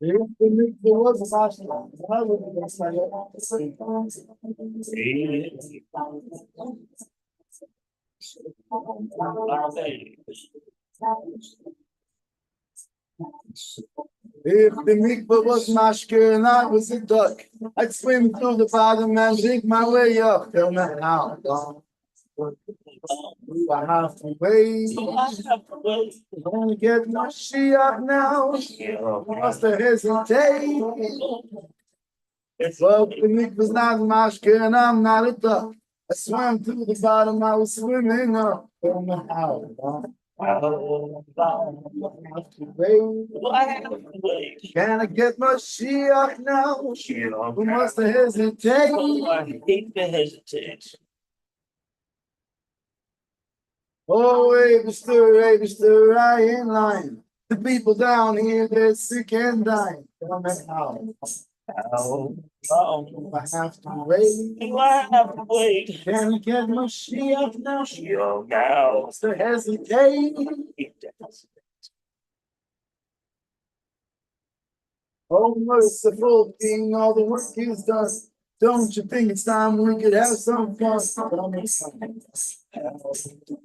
If the mikveh was mashkin, why would it say if the mikveh was mashkin and I was a duck, I'd swim through the bottom and dig my way up. Till now, do I have to wait? Gonna get my shliach now. Must I hesitate? Well, the mikveh's not mashkin and I'm not a duck. I swam to the bottom, I was swimming up. Don't know how. I have to wait. Can I get my shliach now? Who must I hesitate? I hate to hesitate. Oh, Rebbe, I ain't lying. The people down here, they're sick and dying. Don't know how. I have to wait. I have to wait. Can I get my shliach now? Now. Must I hesitate? Oh, merciful King, all the work is done. Don't you think it's time we could have some fun?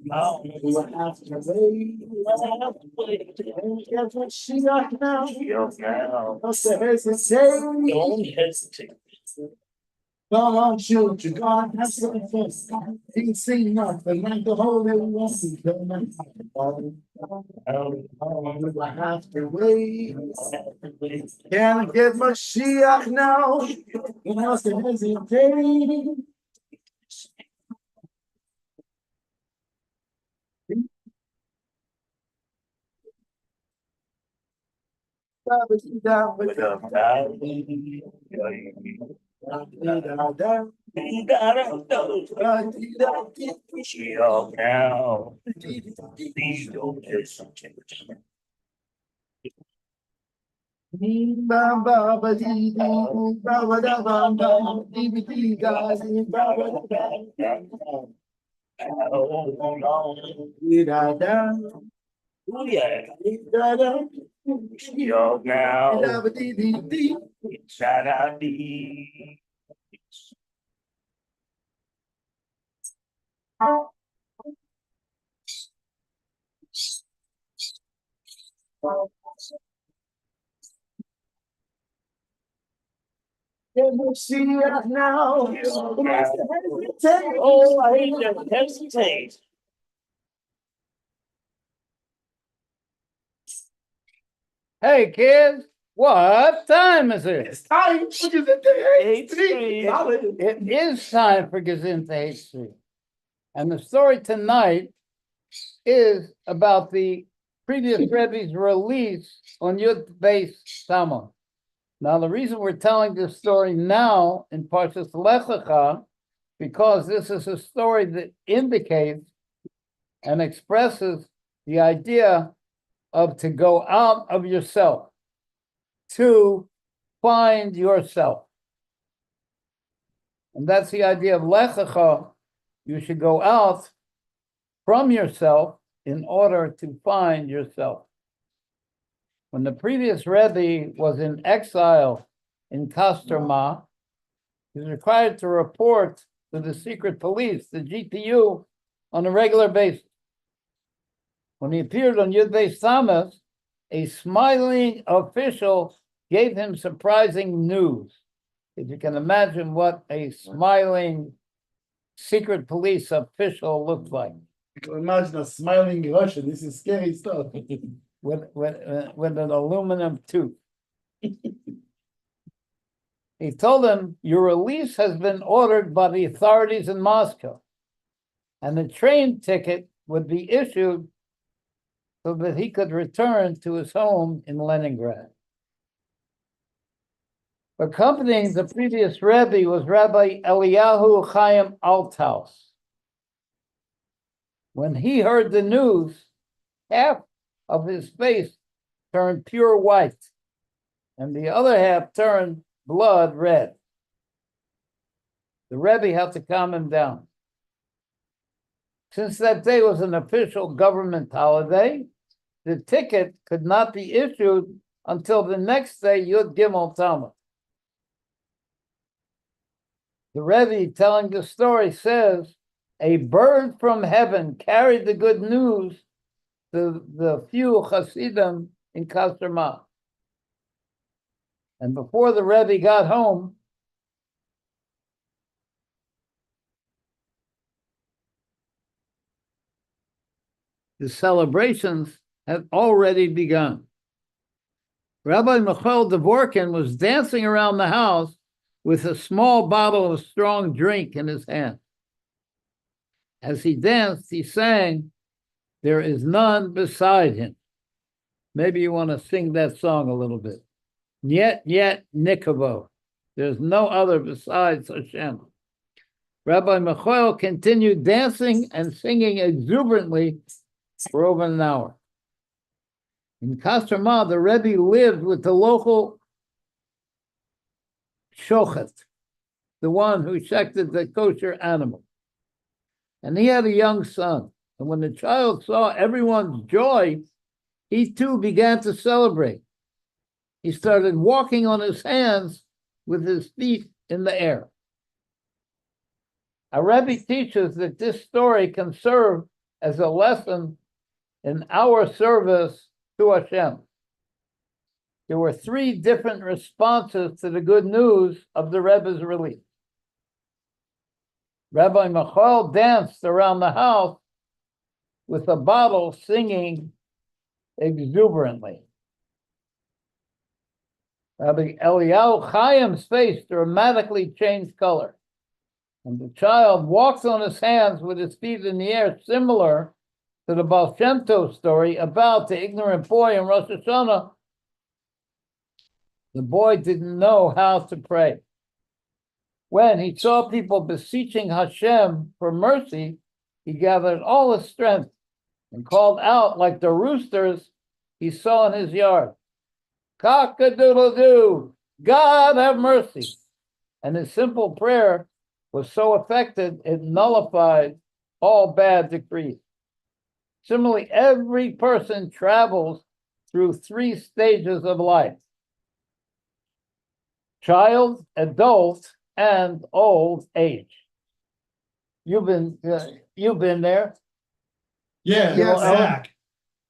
Now, do I have to wait? I have to wait. Can I get my shliach now? Must I hesitate? Don't hesitate. Come on, children, God have some fun. Ain't seen nothing like the Holy One. Do I have to wait? Can I get my shliach now? You must hesitate. Now. Please don't hesitate. Now. Oh, I hate to hesitate. Hey kids, what time is it? It's time for Gezintahait. It is time for Gezintahait. And the story tonight is about the previous Rebbe's release on Hatzvi-Bais Sama. Now, the reason we're telling this story now in Parshas Lecha, because this is a story that indicates and expresses the idea of to go out of yourself, to find yourself. And that's the idea of Lecha. You should go out from yourself in order to find yourself. When the previous Rebbe was in exile in Kostroma, he was required to report to the secret police, the GPU, on a regular basis. When he appeared on Hatzvi-Bais Sama, a smiling official gave him surprising news. If you can imagine what a smiling secret police official looked like. You can imagine a smiling Russian. This is scary stuff. With an aluminum tooth. He told him, your release has been ordered by the authorities in Moscow, and the train ticket would be issued so that he could return to his home in Leningrad. Accompanying the previous Rebbe was Rabbi Eliyahu Chaim Althaus. When he heard the news, half of his face turned pure white, and the other half turned blood red. The Rebbe had to calm him down. Since that day was an official government holiday, the ticket could not be issued until the next day, Yud Gimel Talmud. The Rebbe telling the story says, a bird from heaven carried the good news to the few Hasidim in Kasserma. And before the Rebbe got home, the celebrations had already begun. Rabbi Michael Dvorkin was dancing around the house with a small bottle of strong drink in his hand. As he danced, he sang, "There is none beside him." Maybe you want to sing that song a little bit. Yet Nikavo. There's no other besides Hashem. Rabbi Michael continued dancing and singing exuberantly for over an hour. In Kasserma, the Rebbe lived with the local shochet, the one who shechted the kosher animal. And he had a young son. And when the child saw everyone's joy, he too began to celebrate. He started walking on his hands with his feet in the air. Our Rebbe teaches that this story can serve as a lesson in our service to Hashem. There were 3 different responses to the good news of the Rebbe's release. Rabbi Michael danced around the house with a bottle, singing exuberantly. Rabbi Eliyahu Chaim's face dramatically changed color, and the child walks on his hands with his feet in the air, similar to the Baal Shem Tov story about the ignorant boy in Rosh Hashanah. The boy didn't know how to pray. When he saw people beseeching Hashem for mercy, he gathered all his strength and called out like the roosters he saw in his yard, "Cock-a-doodle-doo, God have mercy." And his simple prayer was so effective, it nullified all bad decrees. Similarly, every person travels through 3 stages of life: child, adult, and old age. You've been there. Yeah, Yes. Zach.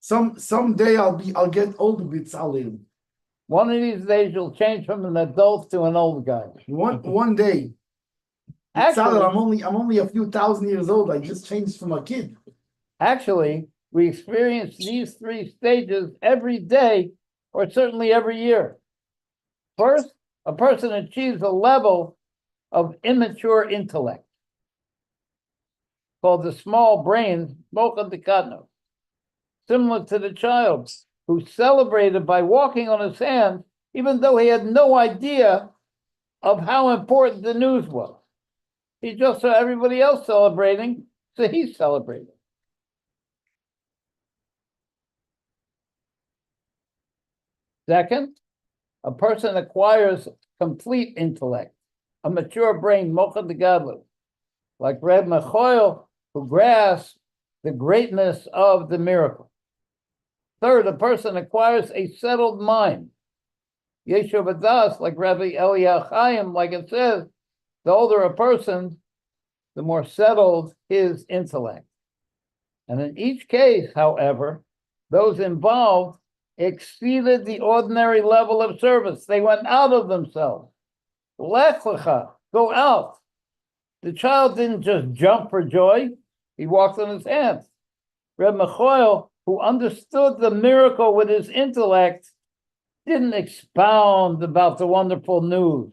Someday I'll get old with B'Tzalim. One of these days, you'll change from an adult to an old guy. One day. Actually, I'm only a few thousand years old. I just changed from a kid. Actually, we experience these 3 stages every day, or certainly every year. First, a person achieves a level of immature intellect, called the small brain, mocha dekadno, similar to the child who celebrated by walking on his hands, even though he had no idea of how important the news was. He just saw everybody else celebrating, so he celebrated. Second, a person acquires complete intellect, a mature brain, mocha dekadlo, like Reb Michael, who grasps the greatness of the miracle. Third, a person acquires a settled mind, Yeshuv Adas, like Rabbi Eliyahu Chaim, like it says, the older a person, the more settled his intellect. And in each case, however, those involved exceeded the ordinary level of service. They went out of themselves. Lecha, go out. The child didn't just jump for joy. He walked on his hands. Reb Michael, who understood the miracle with his intellect, didn't expound about the wonderful news,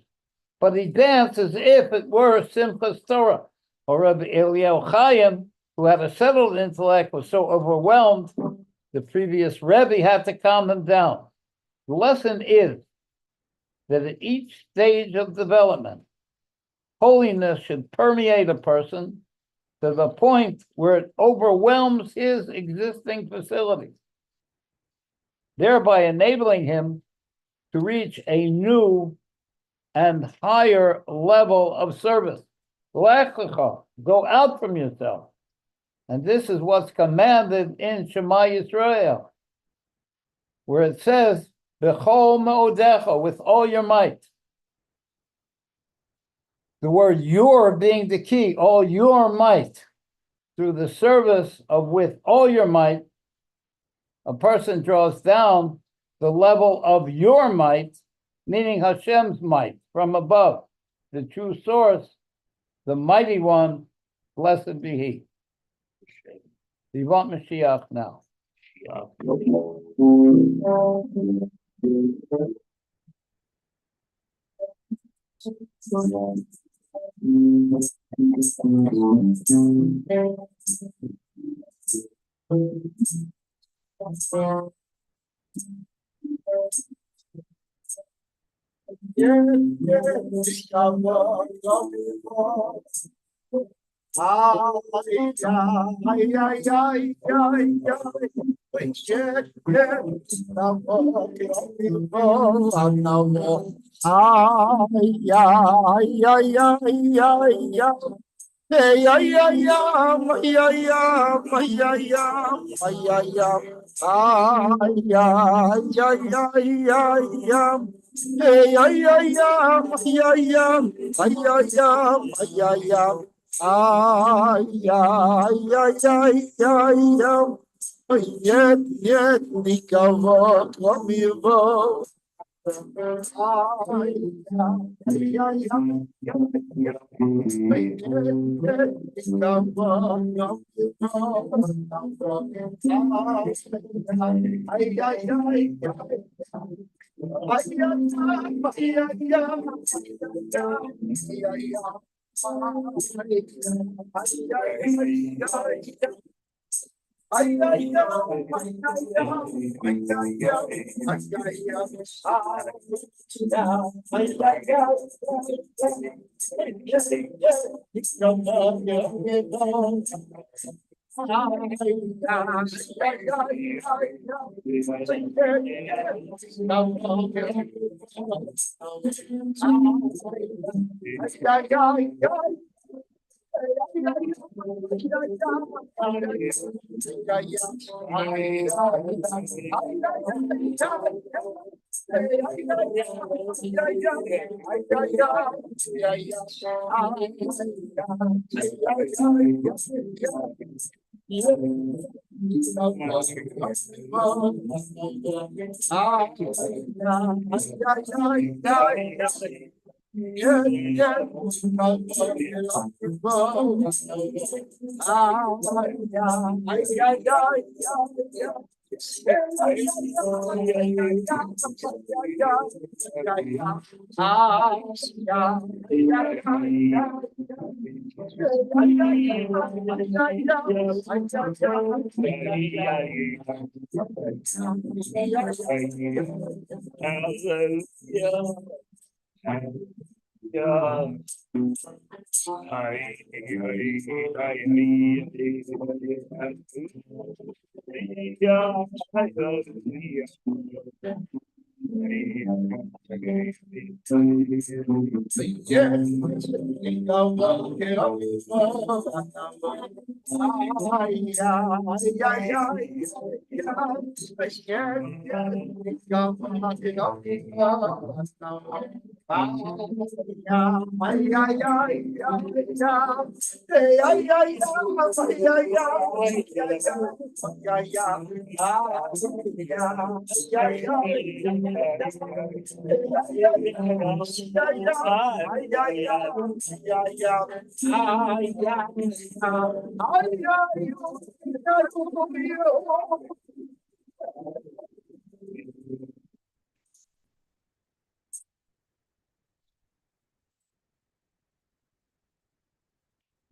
but he danced as if it were Simchas Torah. Or Rabbi Eliyahu Chaim, who had a settled intellect, was so overwhelmed, the previous Rebbe had to calm him down. The lesson is that at each stage of development, holiness should permeate a person to the point where it overwhelms his existing facilities, thereby enabling him to reach a new and higher level of service. Lecha, go out from yourself. And this is what's commanded in Shema Yisrael, where it says, B'chol me'odecha, with all your might. The word your being the key, all your might, through the service of with all your might, a person draws down the level of your might, meaning Hashem's might from above, the true source, the mighty one, blessed be he. We want Mashiach now.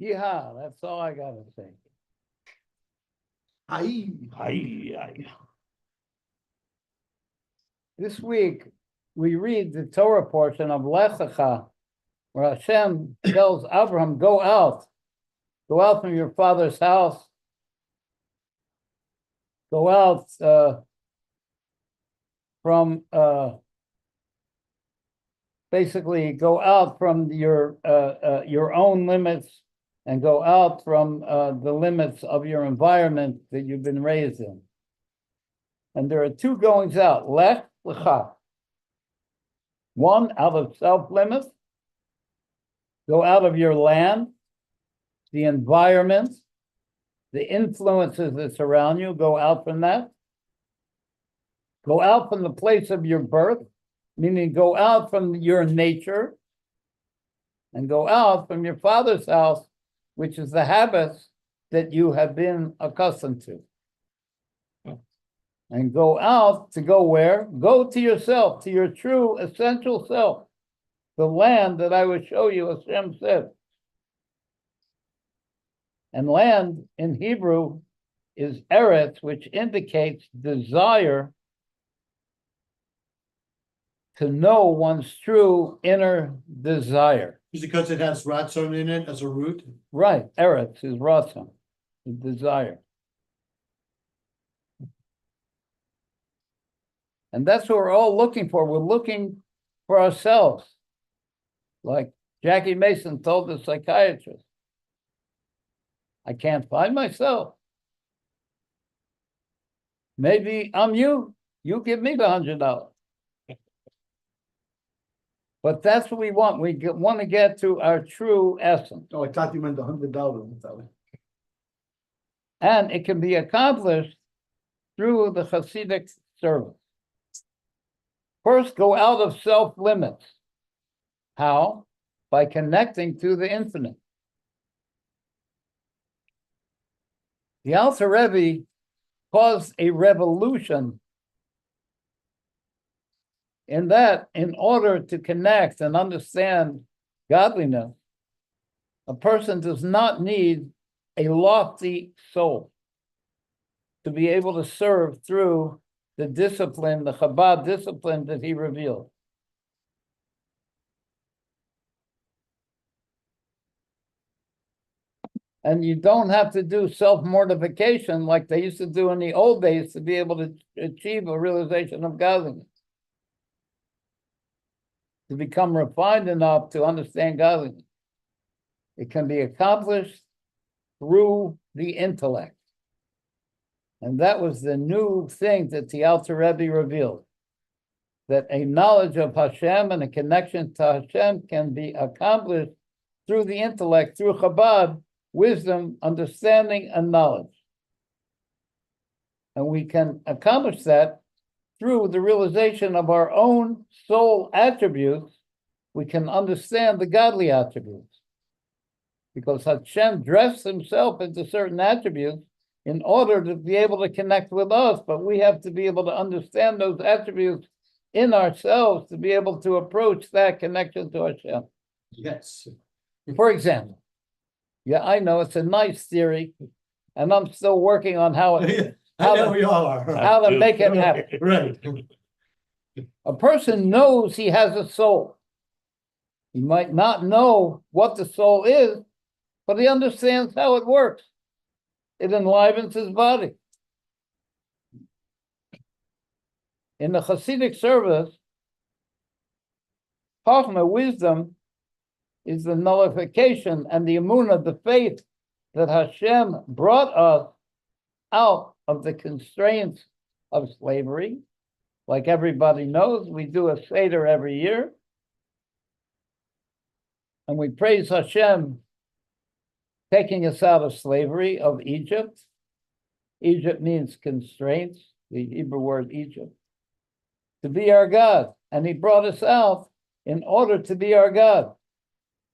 Yeah, that's all I gotta say. This week, we read the Torah portion of Lecha, where Hashem tells Abraham, go out from your father's house, go out from basically go out from your own limits and go out from the limits of your environment that you've been raised in. And there are two goings out, Lech Lecha. One, out of self-limits. Go out of your land, the environment, the influences that surround you. Go out from that. Go out from the place of your birth, meaning go out from your nature, and go out from your father's house, which is the habits that you have been accustomed to. And go out to go where? Go to yourself, to your true essential self, the land that I will show you, Hashem said. And land in Hebrew is Eretz, which indicates desire to know one's true inner desire. Is it because it has ratzon in it as a root? Right, Eretz is ratzon, the desire. And that's what we're all looking for. We're looking for ourselves. Like Jackie Mason told the psychiatrist, I can't find myself. Maybe I'm you. You give me the $100. But that's what we want. We want to get to our true essence. Oh, I thought you meant the $100. And it can be accomplished through the Hasidic service. First, go out of self-limits. How? By connecting to the infinite. The Alter Rebbe caused a revolution in that, in order to connect and understand godliness, a person does not need a lofty soul to be able to serve through the discipline, the Chabad discipline that he revealed. And you don't have to do self-mortification like they used to do in the old days to be able to achieve a realization of godliness. To become refined enough to understand godliness. It can be accomplished through the intellect. And that was the new thing that the Alter Rebbe revealed. That a knowledge of Hashem and a connection to Hashem can be accomplished through the intellect, through Chabad, wisdom, understanding, and knowledge. And we can accomplish that through the realization of our own soul attributes. We can understand the godly attributes. Because Hashem dressed himself into certain attributes in order to be able to connect with us, but we have to be able to understand those attributes in ourselves to be able to approach that connection to Hashem. Yes. For example, yeah, I know it's a nice theory, and I'm still working on how We all are. how to make it happen. Right. A person knows he has a soul. He might not know what the soul is, but he understands how it works. It enlivens his body. In the Hasidic service, Chachma, wisdom, is the nullification and the emunah, the faith that Hashem brought us out of the constraints of slavery. Like everybody knows, we do a Seder every year. And we praise Hashem taking us out of slavery of Egypt. Egypt means constraints, the Hebrew word Egypt, to be our God. And he brought us out in order to be our God.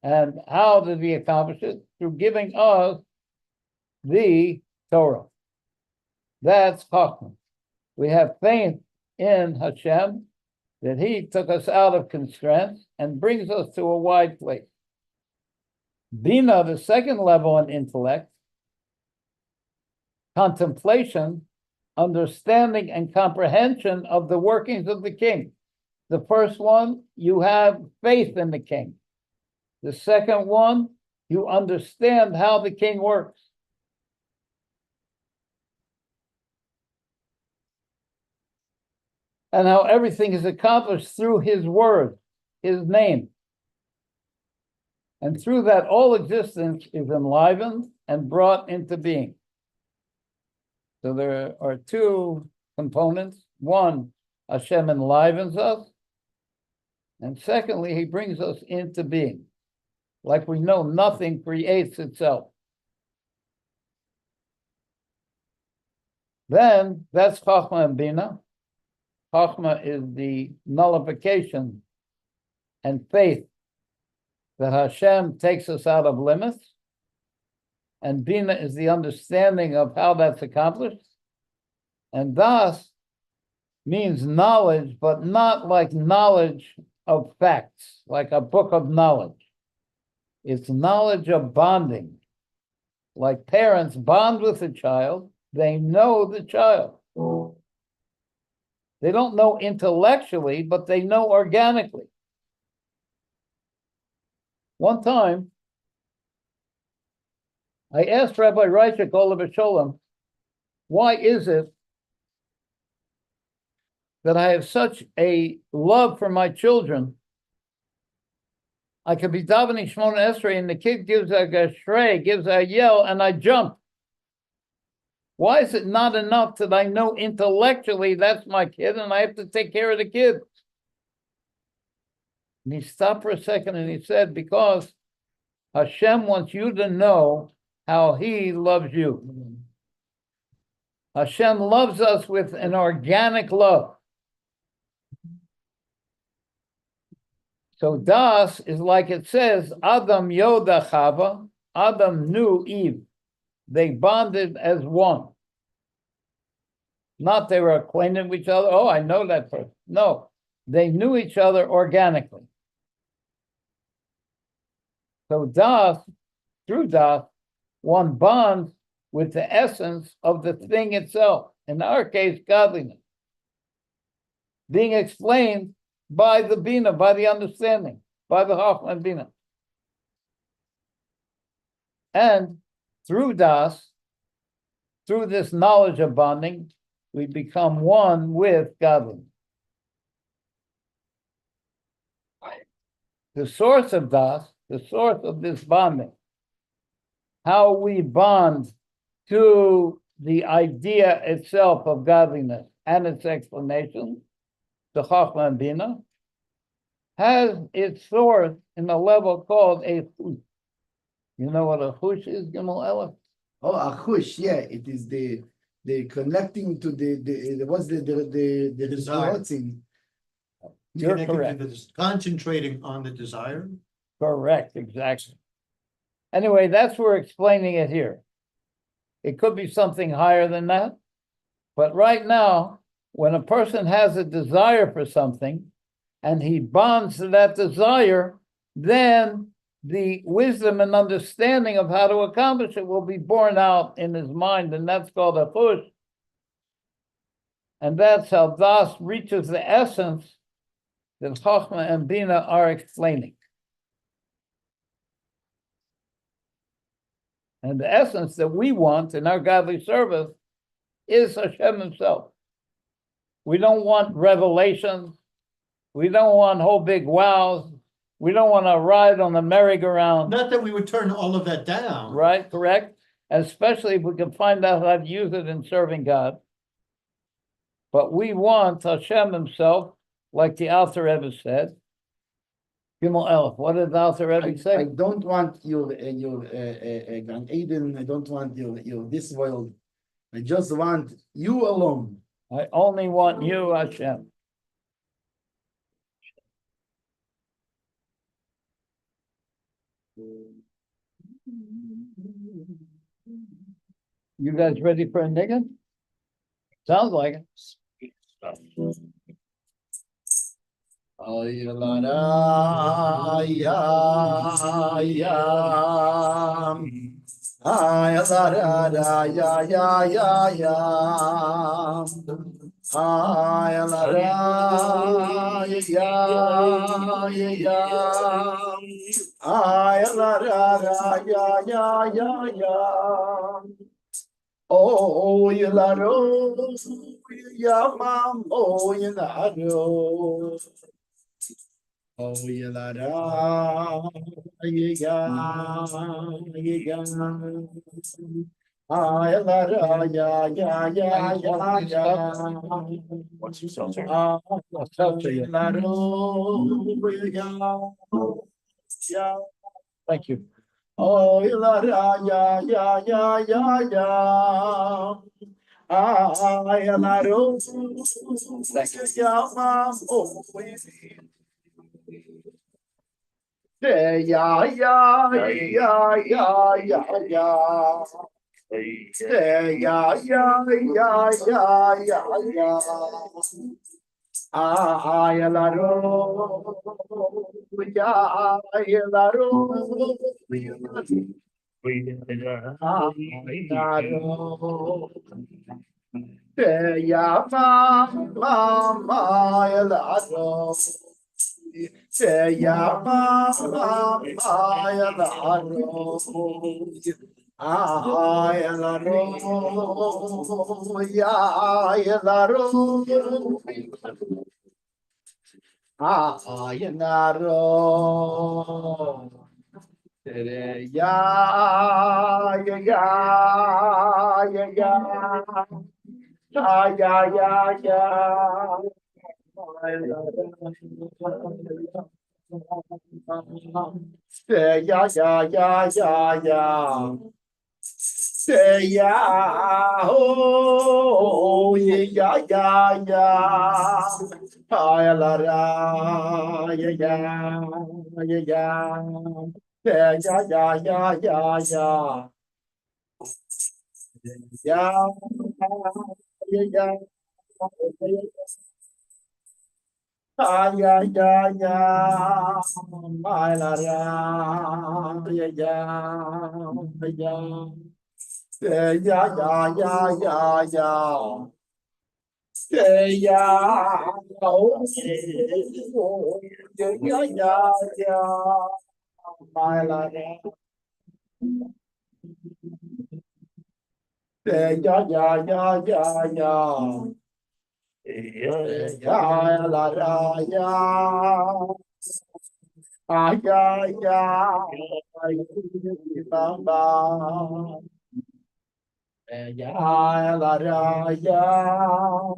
And how did he accomplish it? Through giving us the Torah. That's Chachma. We have faith in Hashem that he took us out of constraints and brings us to a wide place. Bina, the second level in intellect, contemplation, understanding and comprehension of the workings of the king. The first one, you have faith in the king. The second one, you understand how the king works. And how everything is accomplished through his word, his name. And through that, all existence is enlivened and brought into being. So there are two components. One, Hashem enlivens us. And secondly, he brings us into being. Like we know, nothing creates itself. Then that's Chachma and Bina. Chachma is the nullification and faith that Hashem takes us out of limits. And Bina is the understanding of how that's accomplished. And Das means knowledge, but not like knowledge of facts, like a book of knowledge. It's knowledge of bonding. Like parents bond with the child, they know the child. They don't know intellectually, but they know organically. One time, I asked Rabbi Reichek Oliver Sholem, why is it that I have such a love for my children? I could be davening Shmona Esrei and the kid gives a gashrei, gives a yell, and I jump. Why is it not enough that I know intellectually that's my kid and I have to take care of the kid? And he stopped for a second and he said, because Hashem wants you to know how he loves you. Hashem loves us with an organic love. So Das is like it says, Adam Yoda Chava, Adam knew Eve. They bonded as one. Not they were acquainted with each other. Oh, I know that person. No, they knew each other organically. So Das, through Das, one bonds with the essence of the thing itself. In our case, godliness. Being explained by the Bina, by the understanding, by the Chachma and Bina. And through Das, through this knowledge of bonding, we become one with godliness. The source of Das, the source of this bonding, how we bond to the idea itself of godliness and its explanation, the Chachma and Bina, has its source in a level called a chush. You know what a chush is, Gimel Elef? Oh, a chush, yeah. It is the connecting to the what's the Desire. thing. You're Connected to correct. concentrating on the desire. Correct, exactly. Anyway, that's we're explaining it here. It could be something higher than that. But right now, when a person has a desire for something and he bonds to that desire, then the wisdom and understanding of how to accomplish it will be borne out in his mind, and that's called a chush. And that's how Das reaches the essence that Chachma and Bina are explaining. And the essence that we want in our godly service is Hashem himself. We don't want revelations. We don't want whole big wows. We don't want to ride on the merry-go-round. Not that we would turn all of that down. Right, correct? Especially if we can find out how to use it in serving God. But we want Hashem himself, like the Alter Rebbe said. Gimel Elef, what did the Alter Rebbe say? I don't want your Gan Eden. I don't want your this world. I just want you alone. I only want you, Hashem. You guys ready for a nigga? Sounds like it. Ay la la ya ya. Ay la la ya ya ya ya. Ay la la ya ya ya. Ay la la ya ya ya ya. Oh, you la ro, ya mam, oh, you la ro. Oh, you la ra, ya, ya. What's your seltzer? Thank you. Oh, la ya ya ya ya ya ya. Ay, la ro. Ya ma oh. Yeah, ya ya ya ya ya ya. Yeah, ya ya ya ya ya ya. Ay, la ro. Ya la ro. Ya ma ya la ro. Ya ma ya la ro. Ya la ro. Ya la ro. Ya la ro. Ya ya ya ya ya ya ya ya ya ya ya ya ya oh ya ya ya ay la ra ya ya ya ya ya ya ya ya ya ya ya ya ya ay la ra ya ya ya ya ya ya ya ya yeah, oh, yeah, my life. Yeah, yeah. Yeah, la, la, yeah. Yeah, yeah. Yeah, la, la, yeah.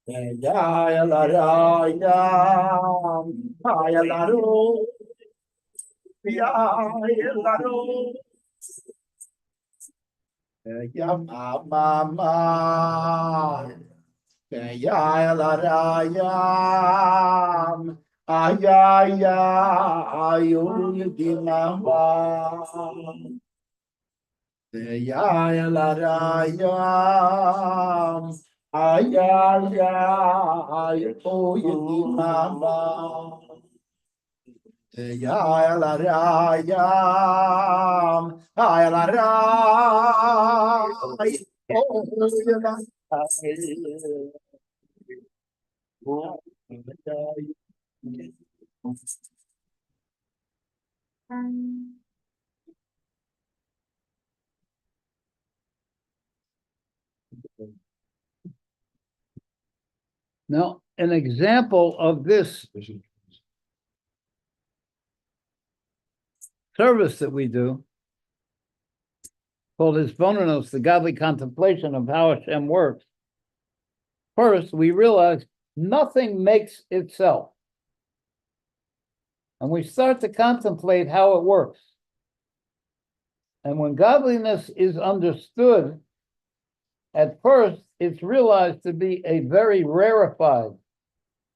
Yeah, yeah, la, la, yeah. La, ro. Yeah, la, ro. Yeah, ma. Yeah, la, la, yeah. Yeah, you mama. Yeah, la, la, yeah. Ay, oh, you mama. Ya la ra ya ay la ra ay oh ya la Now, an example of this service that we do, called Hisbonos, the godly contemplation of how Hashem works. First, we realize nothing makes itself. And we start to contemplate how it works. And when godliness is understood, at first, it's realized to be a very rarefied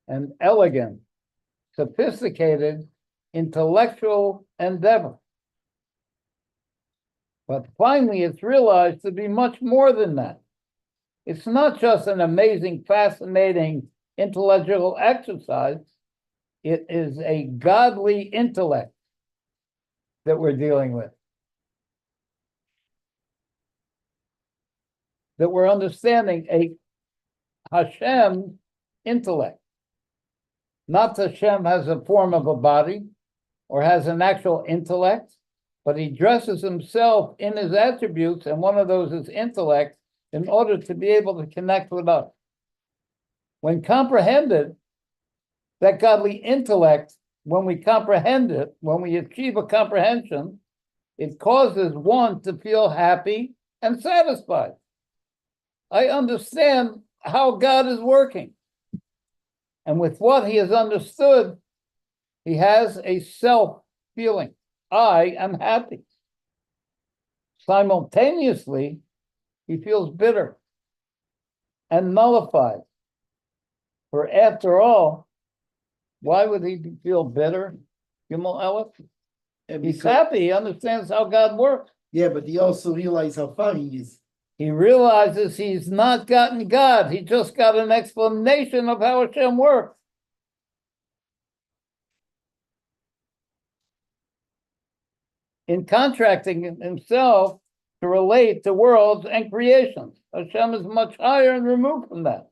and elegant, sophisticated, intellectual endeavor. But finally, it's realized to be much more than that. It's not just an amazing, fascinating intellectual exercise. It is a godly intellect that we're dealing with. That we're understanding a Hashem intellect. Not Hashem has a form of a body or has an actual intellect, but he dresses himself in his attributes, and one of those is intellect, in order to be able to connect with us. When comprehended, that godly intellect when we comprehend it, when we achieve a comprehension, it causes one to feel happy and satisfied. I understand how God is working. And with what he has understood, he has a self-feeling. I am happy. Simultaneously, he feels bitter and nullified. For after all, why would he feel bitter? Gimel Aleph? He's happy. He understands how God works. Yeah, but he also realized how far he is. He realizes he's not gotten God. He just got an explanation of how Hashem works. In contracting himself to relate to worlds and creations, Hashem is much higher and removed from that.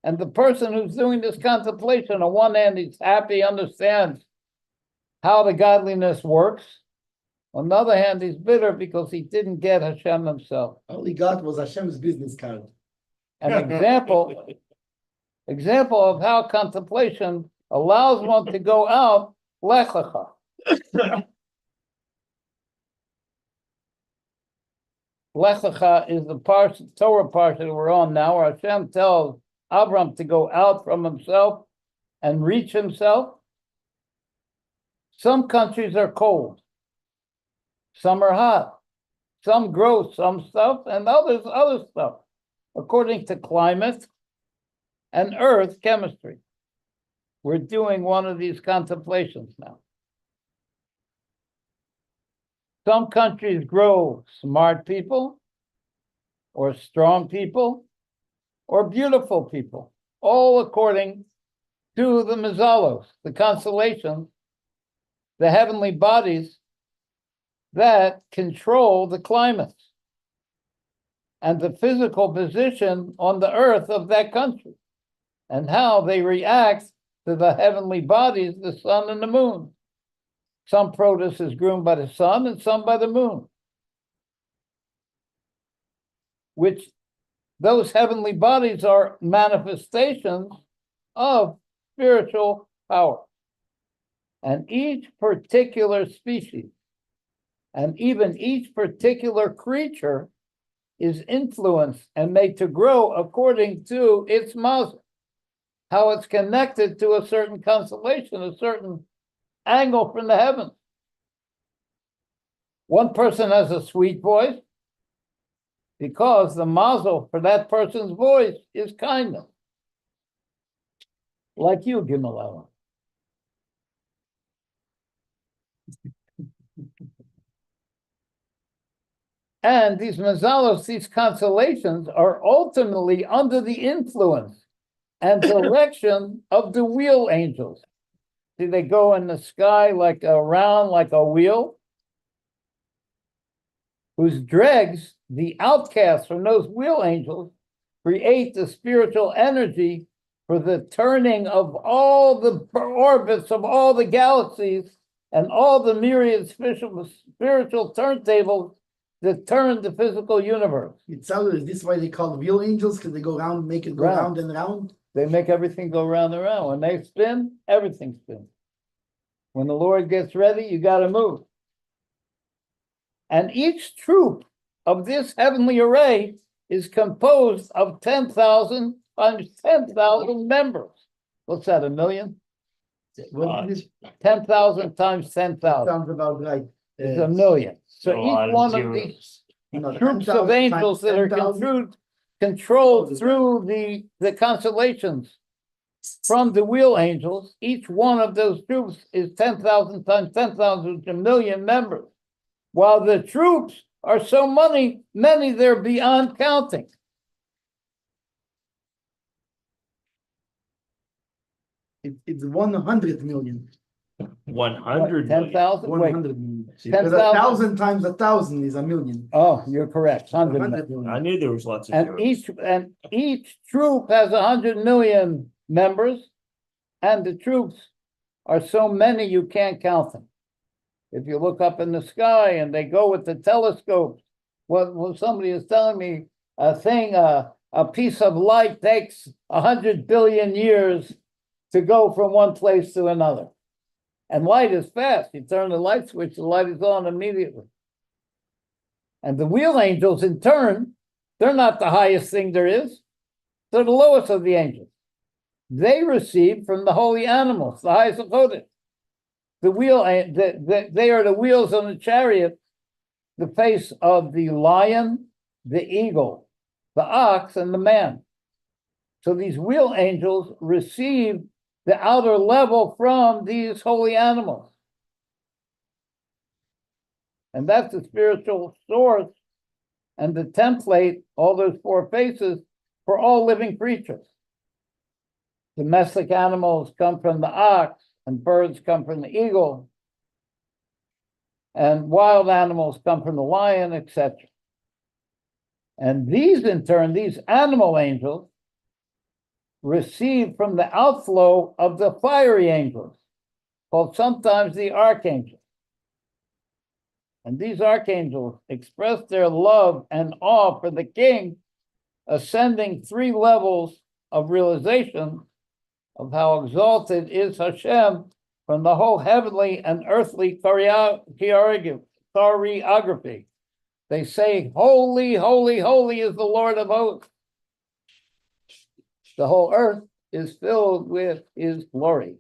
And the person who's doing this contemplation, on one hand, he's happy, understands how the godliness works. On the other hand, he's bitter because he didn't get Hashem himself. All he got was Hashem's business card. An example of how contemplation allows one to go out, Lecha. Lecha is the Torah parsha that we're on now, where Hashem tells Abram to go out from himself and reach himself. Some countries are cold. Some are hot. Some grow some stuff and others other stuff, according to climate and earth chemistry. We're doing one of these contemplations now. Some countries grow smart people, or strong people, or beautiful people, all according to the mazalos, the constellations, the heavenly bodies that control the climates and the physical position on the earth of that country, and how they react to the heavenly bodies, the sun and the moon. Some produce is groomed by the sun and some by the moon, which those heavenly bodies are manifestations of spiritual power. And each particular species, and even each particular creature, is influenced and made to grow according to its mazel, how it's connected to a certain constellation, a certain angle from the heavens. One person has a sweet voice because the mazel for that person's voice is kindness. Like you, Gimel Aleph. And these mazalos, these constellations, are ultimately under the influence and direction of the wheel angels. See, they go in the sky like around like a wheel, whose dregs, the outcasts from those wheel angels, create the spiritual energy for the turning of all the orbits of all the galaxies and all the myriad spiritual turntables that turn the physical universe. Is this why they call wheel angels? Because they go around, make it go round and round? They make everything go round and round. When they spin, everything spins. When the Lord gets ready, you got to move. And each troop of this heavenly array is composed of 10,000 times 10,000 members. What's that, 1 million? 10,000 times 10,000. Sounds about right. It's 1 million. So each one of these troops of angels that are controlled through the constellations from the wheel angels, each one of those troops is 10,000 times 10,000, 1 million members. While the troops are so many they're beyond counting. It's 100 million. 100 10,000? 100 million. 10,000 Because 1,000 times 1,000 is 1 million. Oh, you're correct. 100 100 million. I million. knew there was lots of And zeros. each troop has 100 million members, and the troops are so many you can't count them. If you look up in the sky and they go with the telescopes, what somebody is telling me, a piece of light takes 100 billion years to go from one place to another. And light is fast. You turn the light switch, the light is on immediately. And the wheel angels, in turn, they're not the highest thing there is. They're the lowest of the angels. They receive from the holy animals, the highest of Chodesh. They are the wheels on the chariot, the face of the lion, the eagle, the ox, and the man. So these wheel angels receive the outer level from these holy animals. And that's the spiritual source and the template, all those four faces, for all living creatures. Domestic animals come from the ox, and birds come from the eagle, and wild animals come from the lion, etc. And these, in turn, these animal angels, receive from the outflow of the fiery angels, called sometimes the archangels. And these archangels express their love and awe for the king, ascending 3 levels of realization of how exalted is Hashem from the whole heavenly and earthly choreography. They say, holy, holy, holy is the Lord of hosts. The whole earth is filled with his glory.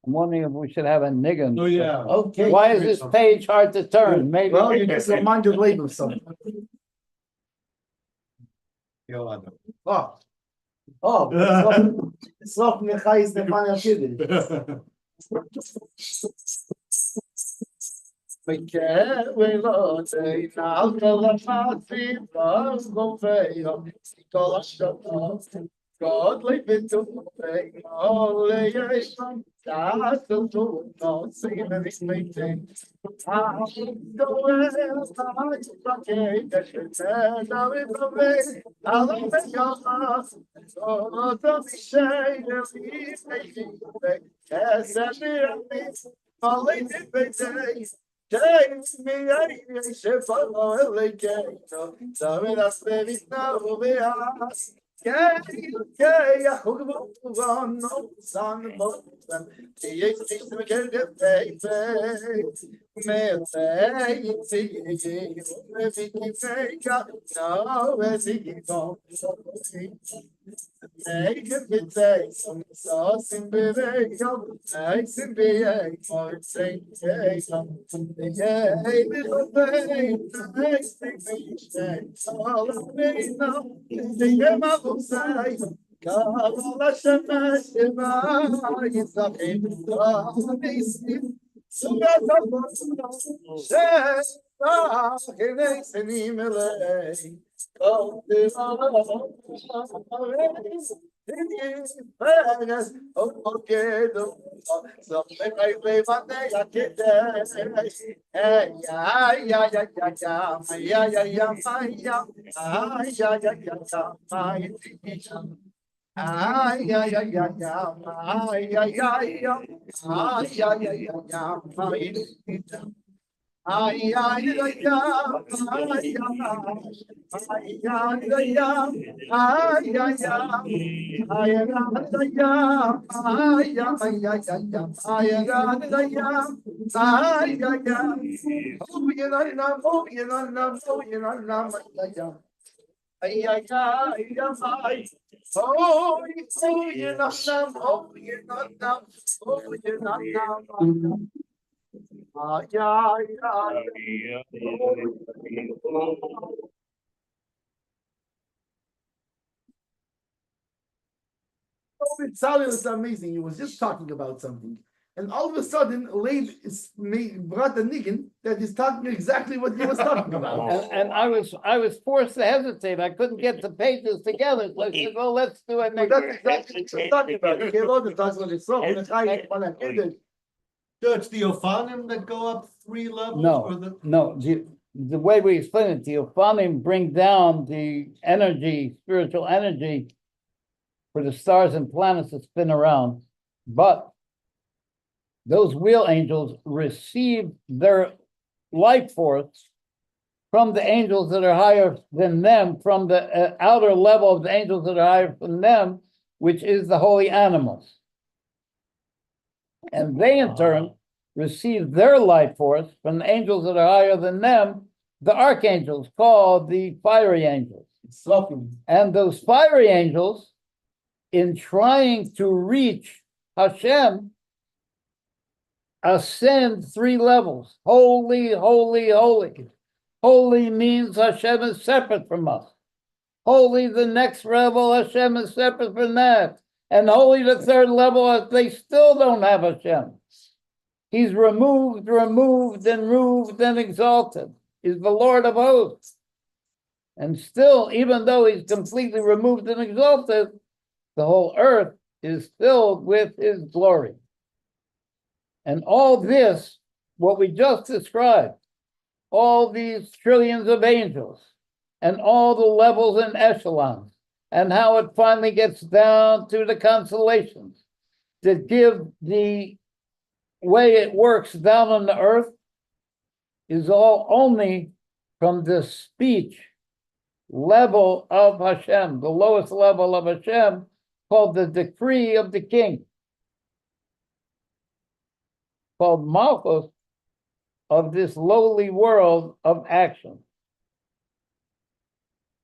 I'm wondering if we should have a niggin. Oh, yeah. Okay. Why is this page hard to turn? Maybe. Well, you just remind your label of something. Oh. Oh. Sof Lecha is the final kid. God live it to make all the that's the truth, no singing this meeting. I'm going It's amazing. He was just talking about something, and all of a sudden, Leib brought the niggin that he's talking exactly what he was talking about. And I was forced to hesitate. I couldn't get the pages together. So I said, well, let's do it But next. that's exactly what he's talking about. He talks about himself. So it's the Ophanim that go up 3 levels? No, Or the... no. The way we explain it, the Ophanim bring down the energy, spiritual energy, for the stars and planets to spin around. But those wheel angels receive their life force from the angels that are higher than them, from the outer level of the angels that are higher than them, which is the holy animals. And they in turn receive their life force from the angels that are higher than them, the archangels called the fiery angels. And those fiery angels, in trying to reach Hashem, ascend 3 levels. Holy, holy, holy. Holy means Hashem is separate from us. Holy, the next level, Hashem is separate from that. And holy, the 3rd level, they still don't have Hashem. He's removed and exalted. He's the Lord of hosts. And still, even though he's completely removed and exalted, the whole earth is filled with his glory. And all this, what we just described, all these trillions of angels, and all the levels and echelons, and how it finally gets down to the constellations that give the way it works down on the earth, is all only from the speech level of Hashem, the lowest level of Hashem, called the decree of the king, called Malchus, of this lowly world of action.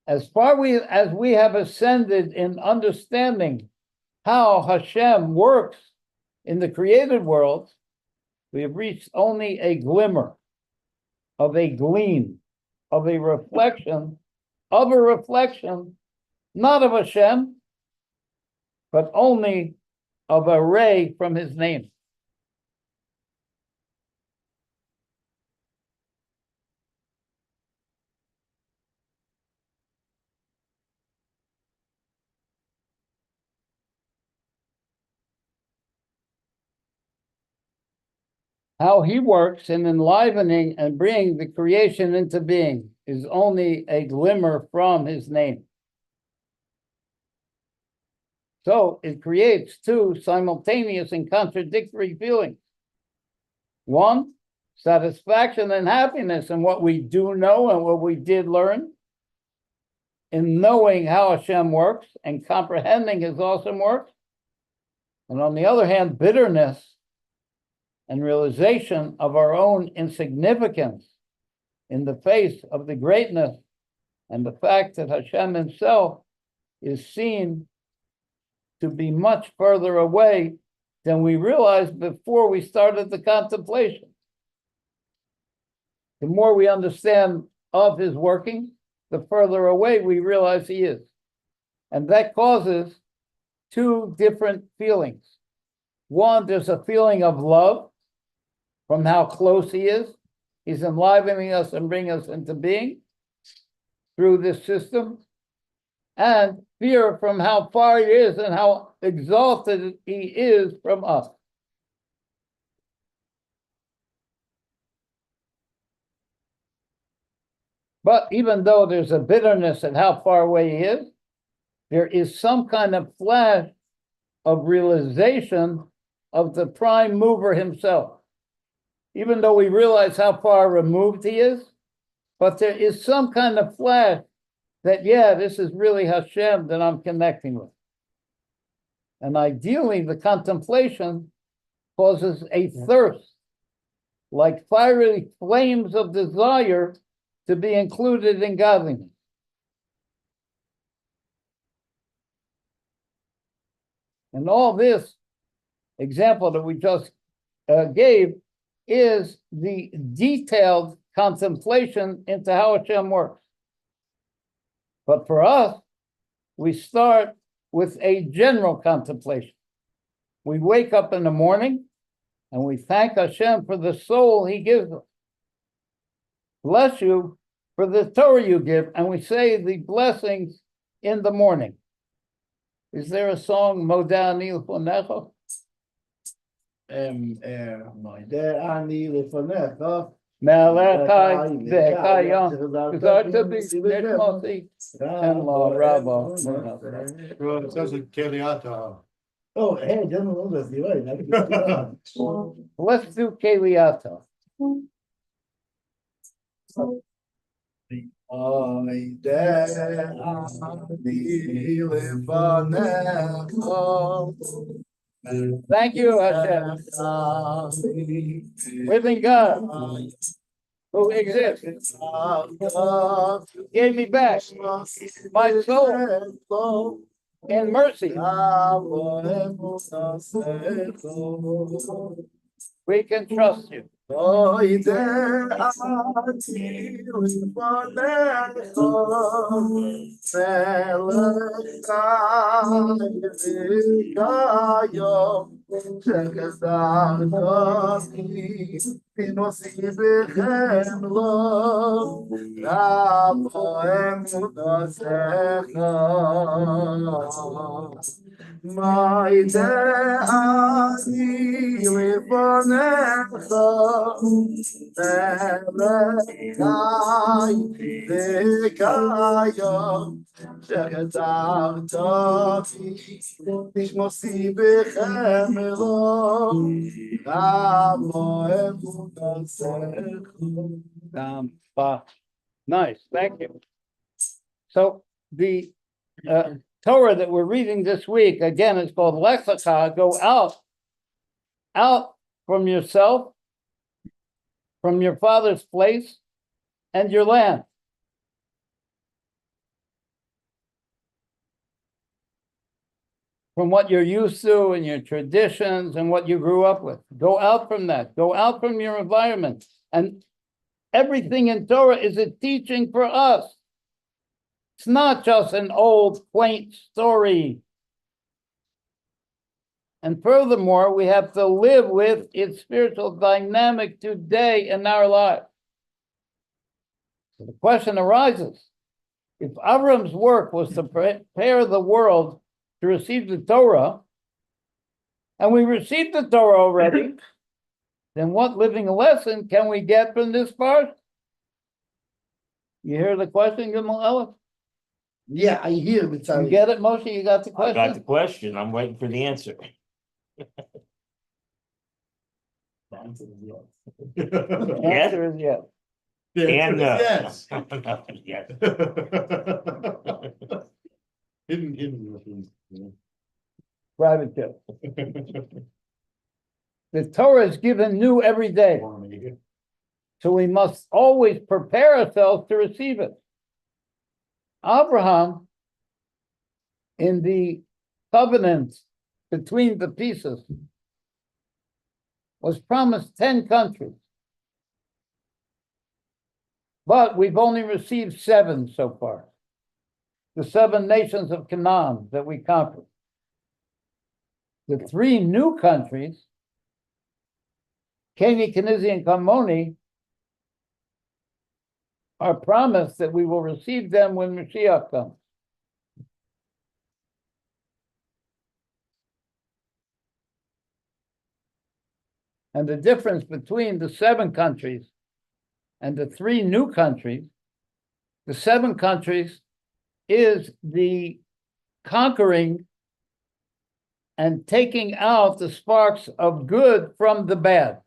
As far as we have ascended in understanding how Hashem works in the created world, we have reached only a glimmer of a gleam, of a reflection, not of Hashem, but only of a ray from his name. How he works in enlivening and bringing the creation into being is only a glimmer from his name. So it creates 2 simultaneous and contradictory feelings. One, satisfaction and happiness in what we do know and what we did learn, in knowing how Hashem works and comprehending his awesome work. And on the other hand, bitterness and realization of our own insignificance in the face of the greatness and the fact that Hashem himself is seen to be much further away than we realized before we started the contemplation. The more we understand of his working, the further away we realize he is. And that causes 2 different feelings. One, there's a feeling of love from how close he is. He's enlivening us and bringing us into being through this system. And fear from how far he is and how exalted he is from us. But even though there's a bitterness at how far away he is, there is some kind of flash of realization of the prime mover himself. Even though we realize how far removed he is, but there is some kind of flash that, yeah, this is really Hashem that I'm connecting with. And ideally, the contemplation causes a thirst, like fiery flames of desire to be included in godliness. And all this example that we just gave is the detailed contemplation into how Hashem works. But for us, we start with a general contemplation. We wake up in the morning and we thank Hashem for the soul he gives us. Bless you for the Torah you give, and we say the blessings in the morning. Is there a song, Moda Ani Lefonecha? Moda Ani Lefonecha. Melechai Vekayam, Gzarta B'Nishmati, and La Rabba. It says in Keliata. Oh, hey, don't know that. You're right. Let's do Keliata. Oy de ani levanecha. Thank you, Hashem. Living God who exists gave me back my soul in mercy. We can trust you. Oy de ani levanecha. Selekayim shekazartasi tinosi bechem lo rabohem udasecha ma'ide ani levanecha selekayim dekayim shekazartasi tinosi bechem lo rabohem udasecha. Nice, thank you. So the Torah that we're reading this week, again, is called Lecha. Go out from yourself, from your father's place, and your land. From what you're used to and your traditions and what you grew up with. Go out from that. Go out from your environment. And everything in Torah is a teaching for us. It's not just an old, quaint story. And furthermore, we have to live with its spiritual dynamic today in our lives. So the question arises, if Avram's work was to prepare the world to receive the Torah, and we received the Torah already, then what living lesson can we get from this part? You hear the question, Gimel Elef? Yeah, I hear it. You get it, Moshe? You got the I question? got the question. I'm waiting for the answer. The answer is yes. And Yes. yes. Hidden. Private joke. The Torah is given new every day, so we must always prepare ourselves to receive it. Abraham, in the covenant between the pieces, was promised 10 countries. But we've only received 7 so far. The 7 nations of Canaan that we conquered. The 3 new countries, Canaanite, Kenizi, and Kamoni, are promised that we will receive them when Mashiach comes. And the difference between the 7 countries and the 3 new countries, the 7 countries is the conquering and taking out the sparks of good from the bad.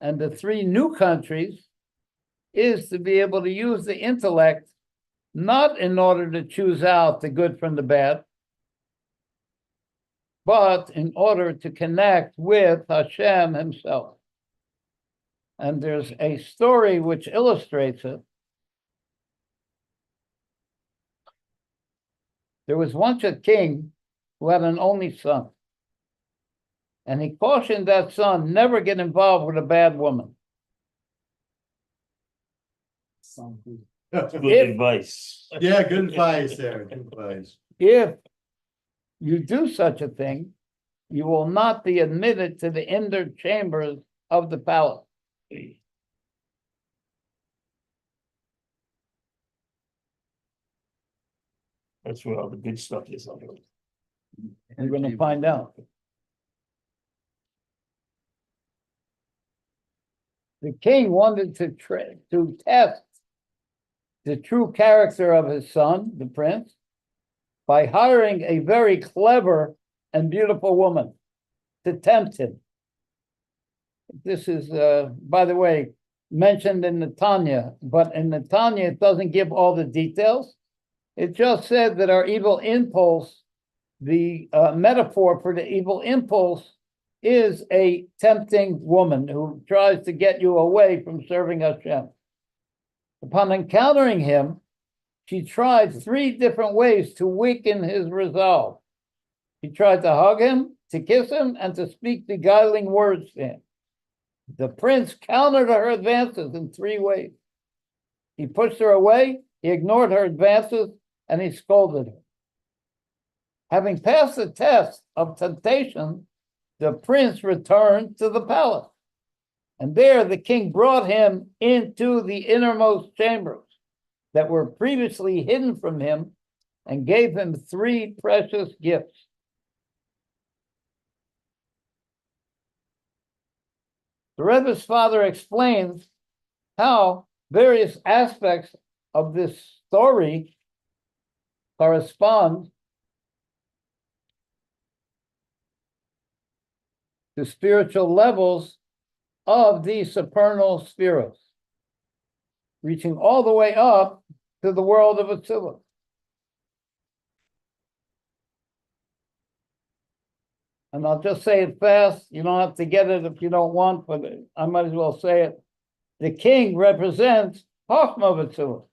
And the 3 new countries is to be able to use the intellect, not in order to choose out the good from the bad, but in order to connect with Hashem himself. And there's a story which illustrates it. There was once a king who had an only son. And he cautioned that son, never get involved with a bad woman. Good advice. Yeah, good advice there. Good advice. If you do such a thing, you will not be admitted to the inner chambers of the palace. That's where all the good stuff is. We're going to find out. The king wanted to test the true character of his son, the prince, by hiring a very clever and beautiful woman to tempt him. This is, by the way, mentioned in the Tanya, but in the Tanya, it doesn't give all the details. It just said that our evil impulse, the metaphor for the evil impulse, is a tempting woman who tries to get you away from serving Hashem. Upon encountering him, she tried 3 different ways to weaken his resolve. She tried to hug him, to kiss him, and to speak beguiling words to him. The prince countered her advances in 3 ways. He pushed her away, he ignored her advances, and he scolded her. Having passed the test of temptation, the prince returned to the palace. And there the king brought him into the innermost chambers that were previously hidden from him and gave him 3 precious gifts. The Rebbe's father explains how various aspects of this story correspond to spiritual levels of the supernal spheres, reaching all the way up to the world of Atzilus. And I'll just say it fast. You don't have to get it if you don't want, but I might as well say it. The king represents Chochmah of Atzilus.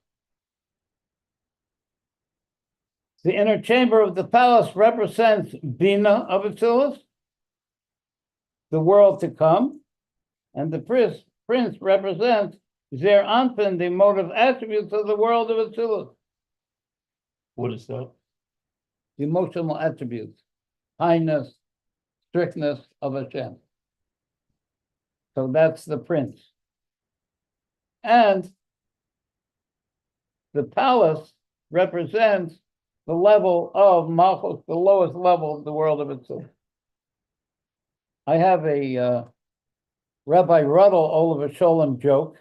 The inner chamber of the palace represents Bina of Atzilus, the world to come, and the prince represents Zer Anpin, the emotive attributes of the world of Atzilus. What is that? The emotional attributes, kindness, strictness of Hashem. So that's the prince. And the palace represents the level of Malchus, the lowest level of the world of Atzilus. I have a Rabbi Ruddle Oliver Sholem joke.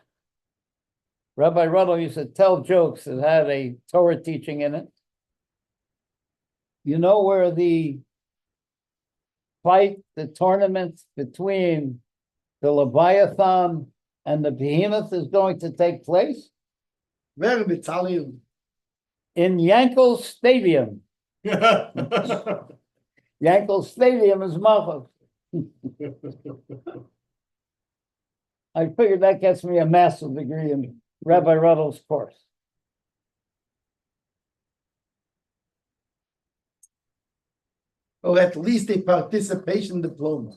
Rabbi Ruddle used to tell jokes that had a Torah teaching in it. You know where the fight, the tournament between the Leviathan and the Behemoth is going to take place? Where in Italian? In Yankel Stadium. Yankel Stadium is Malchus. I figured that gets me a master's degree in Rabbi Ruddle's course. Or at least a participation diploma.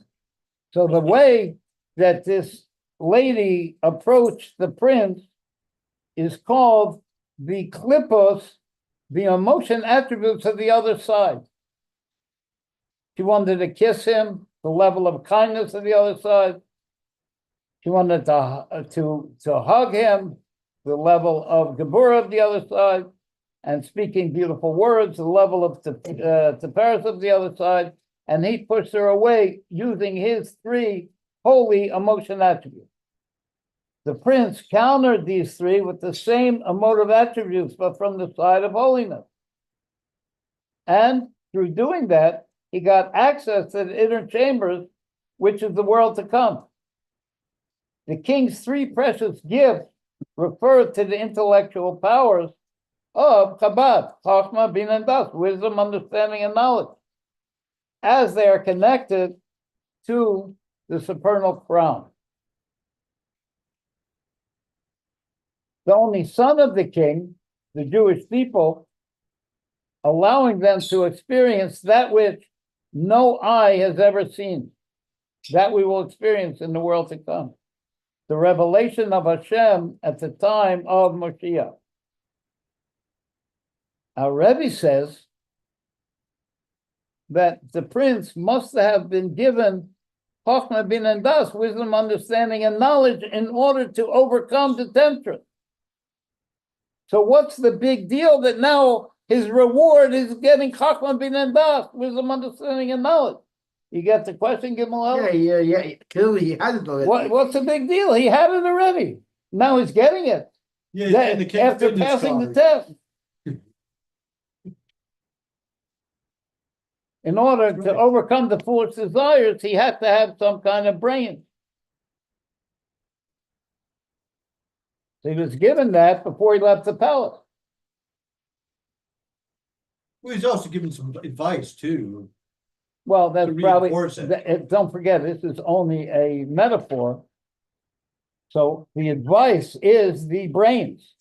So the way that this lady approached the prince is called the klippos, the emotion attributes of the other side. She wanted to kiss him, the level of kindness of the other side. She wanted to hug him, the level of Gebura of the other side, and speaking beautiful words, the level of Tiferes of the other side, and he pushed her away using his 3 holy emotion attributes. The prince countered these 3 with the same emotive attributes, but from the side of holiness. And through doing that, he got access to the inner chambers, which is the world to come. The king's 3 precious gifts refer to the intellectual powers of Chabad, Chochmah, Bina, and Das, wisdom, understanding, and knowledge, as they are connected to the supernal crown. The only son of the king, the Jewish people, allowing them to experience that which no eye has ever seen, that we will experience in the world to come. The revelation of Hashem at the time of Moshiach. Our Rebbe says that the prince must have been given Chochmah, Bina, and Das, wisdom, understanding, and knowledge in order to overcome the temptress. So what's the big deal that now his reward is getting Chochmah, Bina, and Das, wisdom, understanding, and knowledge? You get the question, Gimel? Yeah. Clearly he had it already. What's the big deal? He had it already. Now he's getting it. Yeah, After passing the test. In order to overcome the foolish desires, he had to have some kind of brain. So he was given that before he left the palace. Well, he's also given some advice too. Well, that's To probably, reinforce it. don't forget, this is only a metaphor. So the advice is the brains.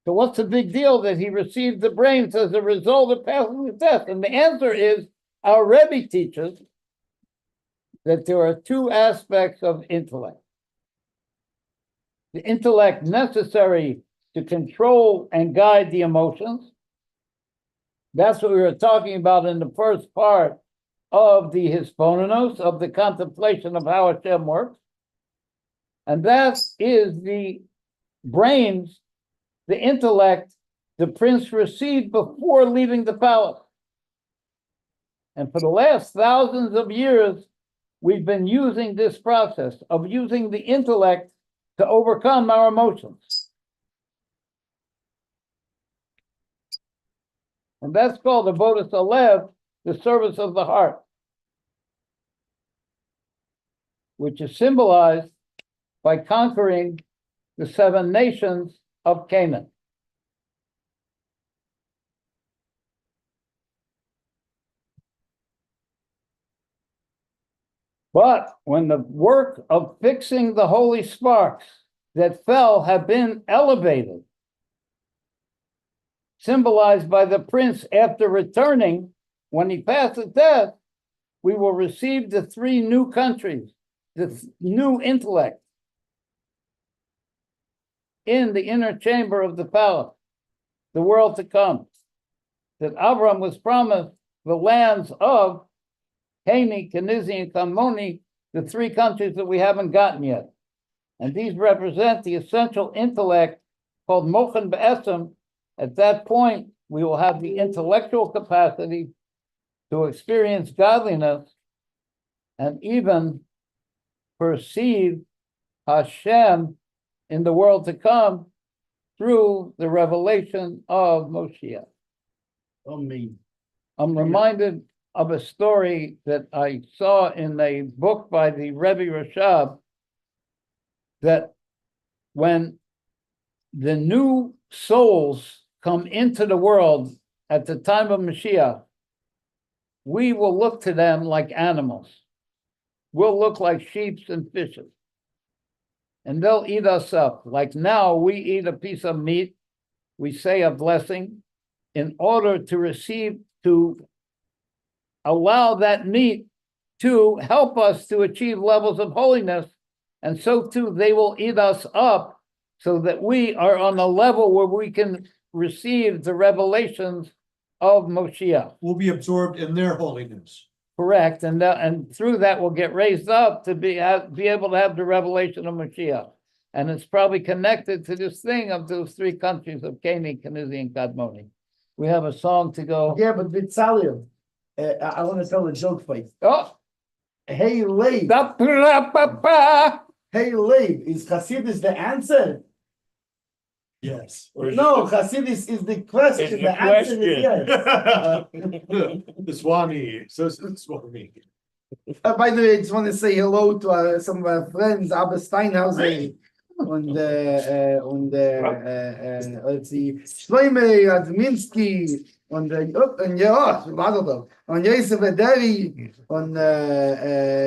So what's the big deal that he received the brains as a result of passing the test? And the answer is, our Rebbe teaches that there are two aspects of intellect. The intellect necessary to control and guide the emotions. That's what we were talking about in the first part of the Hisboninos, of the contemplation of how Hashem works. And that is the brains, the intellect, the prince received before leaving the palace. And for the last thousands of years, we've been using this process of using the intellect to overcome our emotions. And that's called the Avodas Halev, the service of the heart, which is symbolized by conquering the 7 nations of Canaan. But when the work of fixing the holy sparks that fell have been elevated, symbolized by the prince after returning, when he passed the test, we will receive the 3 new countries, the new intellect in the inner chamber of the palace, the world to come. That Avram was promised the lands of Canaanite, Kenizi, and Kamoni, the 3 countries that we haven't gotten yet. And these represent the essential intellect called Mochen Be'esem. At that point, we will have the intellectual capacity to experience godliness and even perceive Hashem in the world to come through the revelation of Moshiach. Amen. I'm reminded of a story that I saw in a book by the Rebbe Rashab, that when the new souls come into the world at the time of Mashiach, we will look to them like animals. We'll look like sheep and fishes. And they'll eat us up. Like now, we eat a piece of meat, we say a blessing, in order to receive, to allow that meat to help us to achieve levels of holiness. And so too, they will eat us up so that we are on a level where we can receive the revelations of Moshiach. Will be absorbed in their holiness. Correct, and through that we'll get raised up to be able to have the revelation of Mashiach, and it's probably connected to this thing of those 3 countries of Canaan, Kenizi, and Kadmoni. We have a song to go. Yeah, but Bitzalim, I want to tell a joke for you. Oh, Hey, Leib. da-pa-pa-pa. Hey, Leib. Is Chassidus the answer? Yes. No, Chassidus is the question. It's the The answer is question. yes. The Swami, so Swami. By the way, I just want to say hello to some of our friends, Abba Steinhauser and let's see, Shloime Adminski and Yosef Ederi and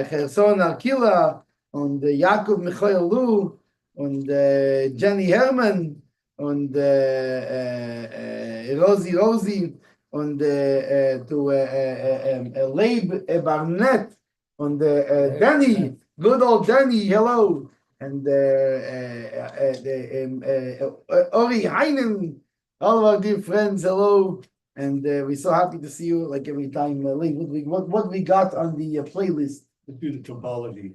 Cherson Arkila and Yaakov Michael Lu and Jenny Herman and Rosie and to Leib Barnett and Danny, good old Danny, hello, and Ori Heinen, all of our dear friends, hello, and we're so happy to see you like every time. Leib, what we got on the playlist? Let's do the topology.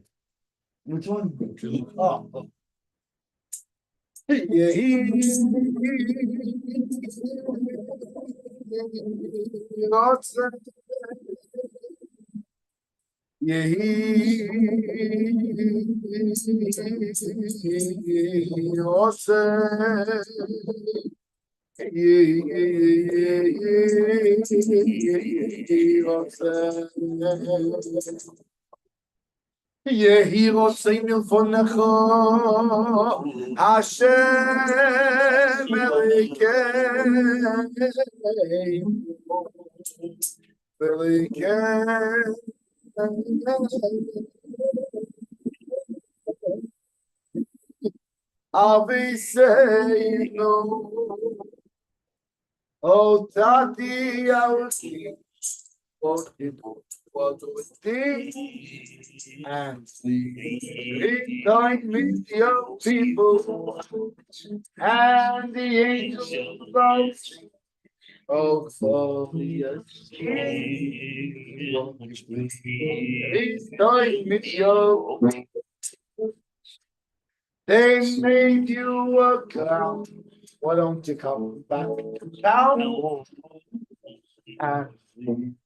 Which one? Oh. Yeah, Yehi Rotzei Milfonecha Hashem Elikei Aviseinu O Tati Yawti what was this and see time with your people and the angels about oh glorious this time with your they made you a clown. Why don't you come back to town? And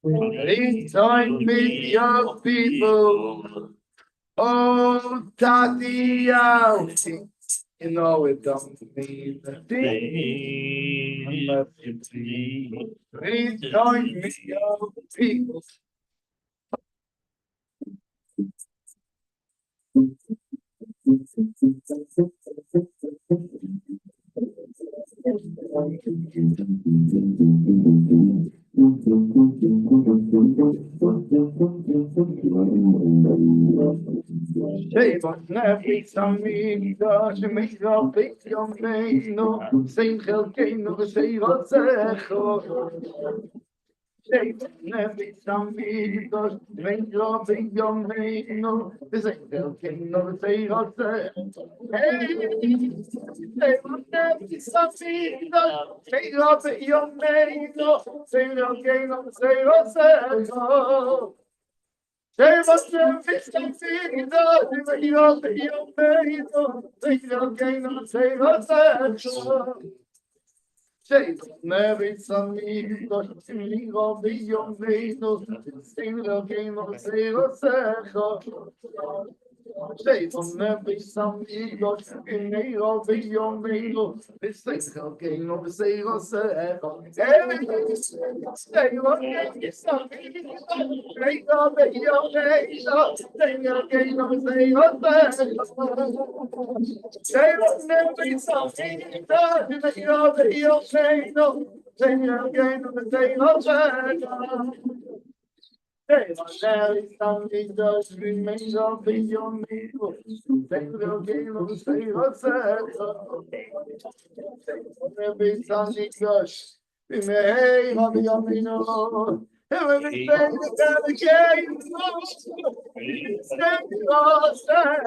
this time with your people. Oh, Tati out. You know it don't mean a thing unless you please. Please join me, your people. Say, but never some me, gosh, make your big young man, no, same hell game, no, say what's say, but never some me, gosh, make your big young man, no, same hell game, no, say what's hey, say, but never some me, gosh, make your big young man, no, same hell game, no, say what's Say what's the fish and feed the you think you're going say what's that? Say maybe some me got to me of the young lady, say the game of say what's that? Say maybe some me got to me of the young lady, this thing's game of say what's that? Say what is something great of the young lady, say the game of say what's that? Say maybe something that of the young lady, say the game of say what's that? Say something does remain of the young people. Say the game of say what's that? Maybe something does remain of the young people. Everything that the game stand lost and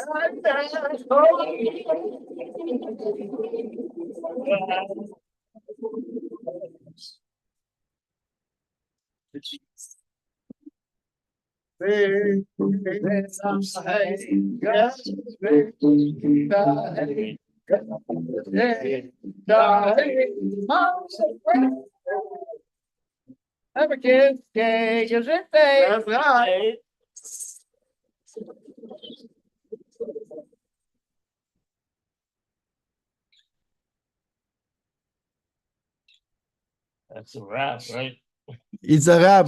Have a kid, Gezintahait. That's right. That's a wrap, right? It's a wrap.